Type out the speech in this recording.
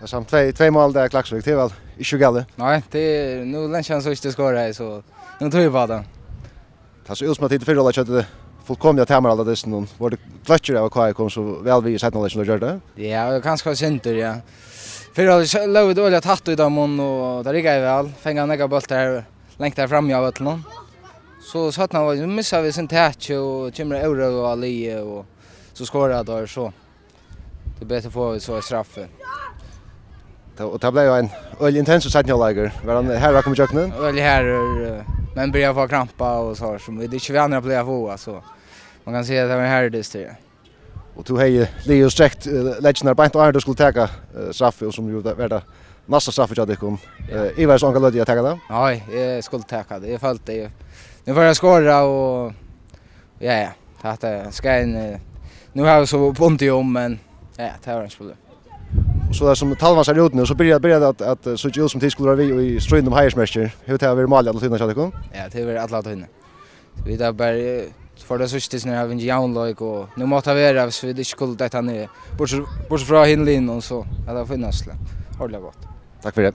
Samt två mål där Klaxvik det väl inte galet. Nej, det är nu länge så inte skora så nu tror jag på det. Det så ut som att det förra laget fullkomliga temar alla dessa någon. Var det clutcher av KI kom så väl vi sett något som gör det. Ja, kanske center ja. För låg dåligt tatt ut av mun och där gick jag väl. Fänga några bollar längt där fram jag vet någon. Så satt han och missade vi sin touch och kommer euro och Ali och så skorar då så. Det är bättre att få så straff. Och det blev ju en öl intens sättningsläger. Var han här kommer jag nu? Öl här men börjar få krampa och så som det är inte vi andra blir få så. Man kan se att det var här det styr. Och du hej Leo strekt legender på att du skulle ta straff och som ju värda massa straff jag det kom. I var så onkel Lydia ta det. Nej, jag skulle ta det. Jag följt det. Nu får jag skåra och ja, det ska en nu har jag så ont i om men ja, det var inte problem. Så där som Talvan ser ut nu så började att så ut som tid skulle vara vi i striden om Heiersmäster. Hur tar vi mål alla tydna så det kom? Ja, det var alla tydna. Vi där bara för det sista när vi jaunlike och nu måste vi vara så vi inte skulle detta ner. Bort från hinlin och så. Ja, det finns det. Hålla gott. Tack för det.